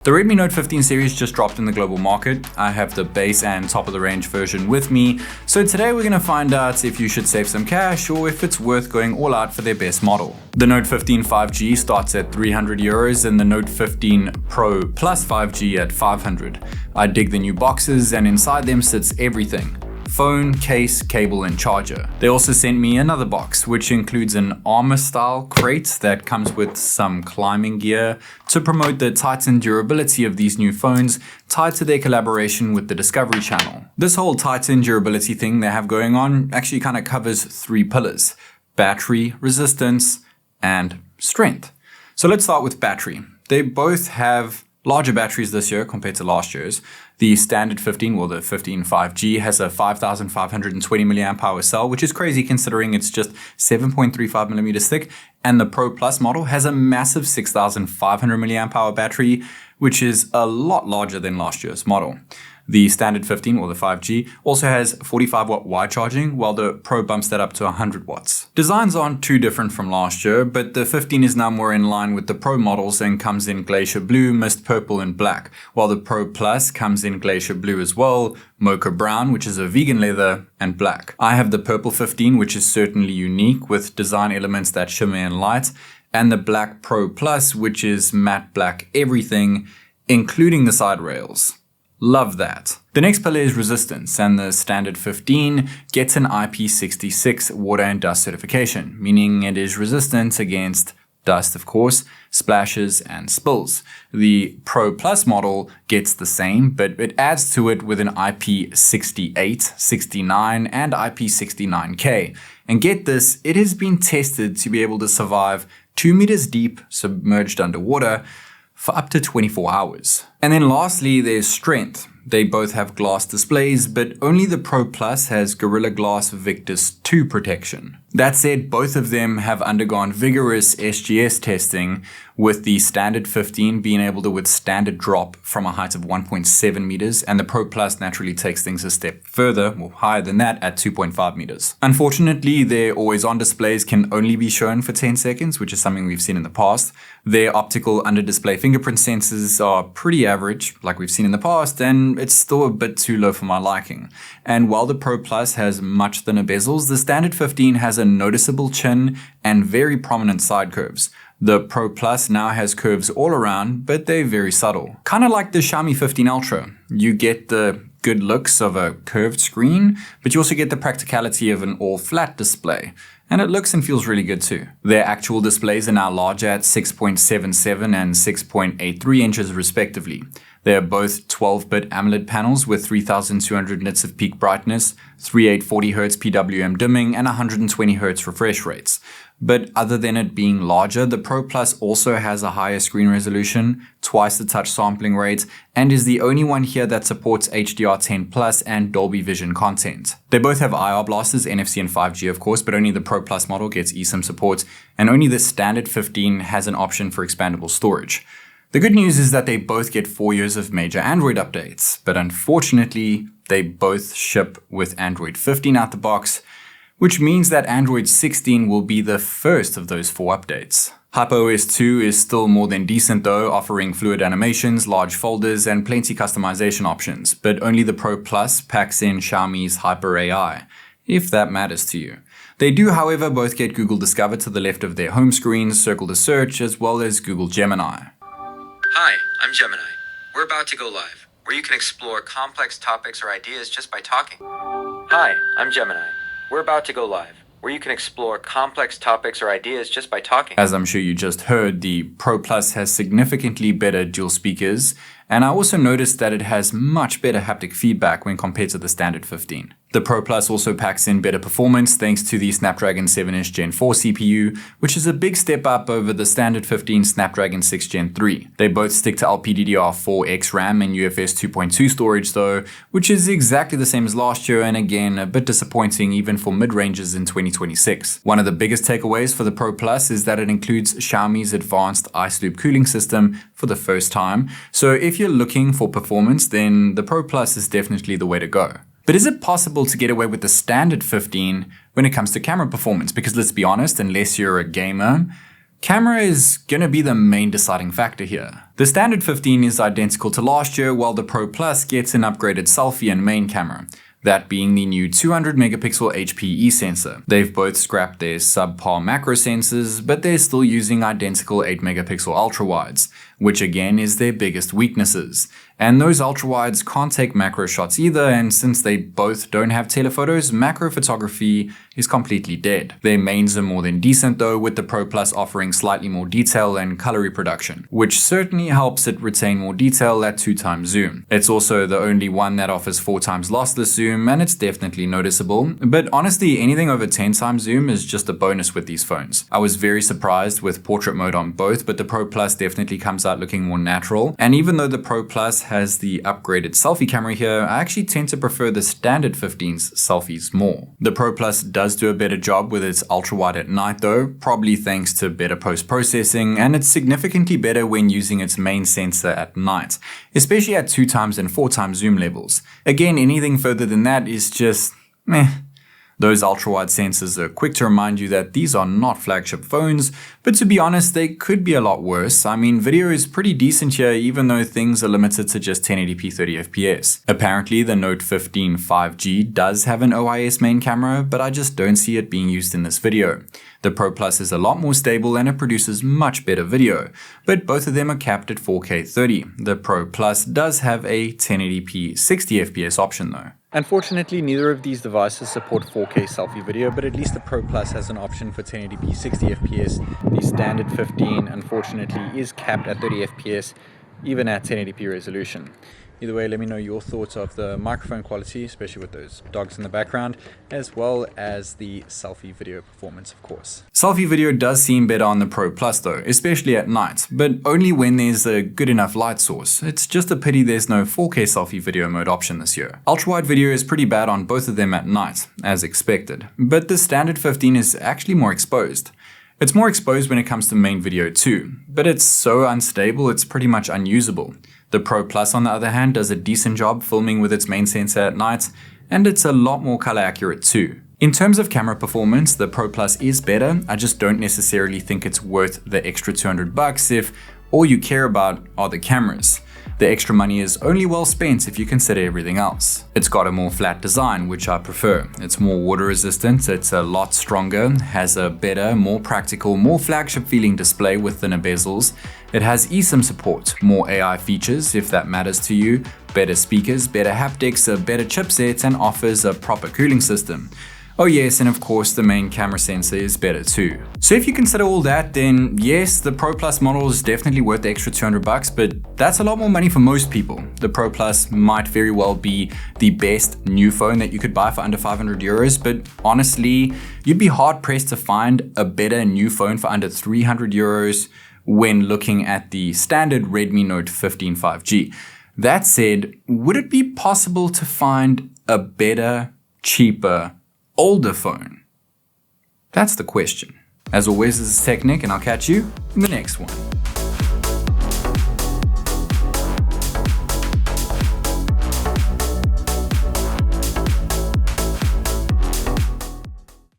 The Redmi Note 15 series just dropped in the global market. I have the base and top of the range version with me. So today we're going to find out if you should save some cash or if it's worth going all out for their best model. The Note 15 5G starts at €300 and the Note 15 Pro plus 5G at $500. I dig the new boxes and inside them sits everything. Phone, case, cable, and charger. They also sent me another box, which includes an armor-style crate that comes with some climbing gear to promote the Titan durability of these new phones, tied to their collaboration with the Discovery Channel. This whole Titan durability thing they have going on actually kind of covers three pillars: battery, resistance, and strength. So let's start with battery. They both have larger batteries this year compared to last year's. The standard 15, well, the 15 5G has a 5,520 mAh cell, which is crazy considering it's just 7.35 millimeters thick. And the Pro Plus model has a massive 6,500 mAh battery, which is a lot larger than last year's model. The standard 15, or the 5G, also has 45 watt wide charging, while the Pro bumps that up to 100 watts. Designs aren't too different from last year, but the 15 is now more in line with the Pro models and comes in Glacier Blue, Mist Purple, and Black, while the Pro Plus comes in Glacier Blue as well, Mocha Brown, which is a vegan leather, and Black. I have the Purple 15, which is certainly unique with design elements that shimmer and light, and the Black Pro Plus, which is matte black everything, including the side rails. Love that. The next pillar is resistance, and the standard 15 gets an IP66 water and dust certification, meaning it is resistant against dust, of course, splashes, and spills. The Pro Plus model gets the same, but it adds to it with an IP68, 69, and IP69K. And get this, it has been tested to be able to survive 2 meters deep submerged underwater for up to 24 hours. And then lastly, there's strength. They both have glass displays, but only the Pro Plus has Gorilla Glass Victus 2 protection. That said, both of them have undergone vigorous SGS testing, with the standard 15 being able to withstand a drop from a height of 1.7 meters, and the Pro Plus naturally takes things a step further, or higher than that, at 2.5 meters. Unfortunately, their always-on displays can only be shown for 10 seconds, which is something we've seen in the past. Their optical under-display fingerprint sensors are pretty average, like we've seen in the past, and it's still a bit too low for my liking. And while the Pro Plus has much thinner bezels, the standard 15 has a noticeable chin and very prominent side curves. The Pro Plus now has curves all around, but they're very subtle. Kind of like the Xiaomi 15 Ultra. You get the good looks of a curved screen, but you also get the practicality of an all-flat display. And it looks and feels really good too. Their actual displays are now larger at 6.77 and 6.83 inches respectively. They are both 12-bit AMOLED panels with 3200 nits of peak brightness, 3840Hz PWM dimming, and 120Hz refresh rates. But other than it being larger, the Pro Plus also has a higher screen resolution, twice the touch sampling rate, and is the only one here that supports HDR10 Plus and Dolby Vision content. They both have IR blasters, NFC and 5G of course, but only the Pro Plus model gets eSIM support, and only the standard 15 has an option for expandable storage. The good news is that they both get 4 years of major Android updates, but unfortunately, they both ship with Android 15 out the box, which means that Android 16 will be the first of those 4 updates. HyperOS 2 is still more than decent though, offering fluid animations, large folders, and plenty customization options, but only the Pro Plus packs in Xiaomi's Hyper AI, if that matters to you. They do, however, both get Google Discover to the left of their home screen, Circle to Search, as well as Google Gemini. Hi, I'm Gemini. We're about to go live, where you can explore complex topics or ideas just by talking. Hi, I'm Gemini. We're about to go live, where you can explore complex topics or ideas just by talking. As I'm sure you just heard, the Pro Plus has significantly better dual speakers, and I also noticed that it has much better haptic feedback when compared to the standard 15. The Pro Plus also packs in better performance thanks to the Snapdragon 7-ish Gen 4 CPU, which is a big step up over the standard 15 Snapdragon 6 Gen 3. They both stick to LPDDR4X RAM and UFS 2.2 storage though, which is exactly the same as last year and again a bit disappointing even for mid-ranges in 2026. One of the biggest takeaways for the Pro Plus is that it includes Xiaomi's advanced Ice Loop cooling system for the first time, so if you're looking for performance, then the Pro Plus is definitely the way to go. But is it possible to get away with the standard 15 when it comes to camera performance? Because let's be honest, unless you're a gamer, Camera is gonna be the main deciding factor here. The standard 15 is identical to last year, while the Pro Plus gets an upgraded selfie and main camera, that being the new 200 megapixel HPE sensor. They've both scrapped their subpar macro sensors, but they're still using identical 8 megapixel ultrawides, which again is their biggest weaknesses. And those ultrawides can't take macro shots either, and since they both don't have telephotos, macro photography is completely dead. Their mains are more than decent though, with the Pro Plus offering slightly more detail and color reproduction, which certainly helps it retain more detail at 2x zoom. It's also the only one that offers 4x lossless zoom, and it's definitely noticeable, but honestly anything over 10x zoom is just a bonus with these phones. I was very surprised with portrait mode on both, but the Pro Plus definitely comes out looking more natural, and even though the Pro Plus has the upgraded selfie camera here, I actually tend to prefer the standard 15's selfies more. The Pro Plus does do a better job with its ultra wide at night though, probably thanks to better post-processing, and it's significantly better when using its main sensor at night, especially at 2x and 4x zoom levels. Again, anything further than that is just meh. Those ultra-wide sensors are quick to remind you that these are not flagship phones, but to be honest, they could be a lot worse. I mean, video is pretty decent here even though things are limited to just 1080p 30fps. Apparently, the Note 15 5G does have an OIS main camera, but I just don't see it being used in this video. The Pro Plus is a lot more stable and it produces much better video, but both of them are capped at 4K 30. The Pro Plus does have a 1080p 60fps option though. Unfortunately, neither of these devices support 4K selfie video, but at least the Pro Plus has an option for 1080p 60fps. The standard 15, unfortunately, is capped at 30fps, even at 1080p resolution. Either way, let me know your thoughts of the microphone quality, especially with those dogs in the background, as well as the selfie video performance, of course. Selfie video does seem better on the Pro Plus though, especially at night, but only when there's a good enough light source. It's just a pity there's no 4K selfie video mode option this year. Ultra-wide video is pretty bad on both of them at night, as expected, but the standard 15 is actually more exposed. It's more exposed when it comes to main video too, but it's so unstable it's pretty much unusable. The Pro Plus on the other hand does a decent job filming with its main sensor at night, and it's a lot more color accurate too. In terms of camera performance, the Pro Plus is better. I just don't necessarily think it's worth the extra $200 if all you care about are the cameras. The extra money is only well spent if you consider everything else. It's got a more flat design, which I prefer. It's more water resistant, it's a lot stronger, has a better, more practical, more flagship feeling display with thinner bezels. It has eSIM support, more AI features if that matters to you, better speakers, better haptics, a better chipset, and offers a proper cooling system. Oh yes, and of course the main camera sensor is better too. So if you consider all that, then yes, the Pro Plus model is definitely worth the extra $200, but that's a lot more money for most people. The Pro Plus might very well be the best new phone that you could buy for under 500 euros, but honestly, you'd be hard pressed to find a better new phone for under 300 euros when looking at the standard Redmi Note 15 5G. That said, would it be possible to find a better, cheaper, older phone? That's the question. As always, this is TechNick, and I'll catch you in the next one.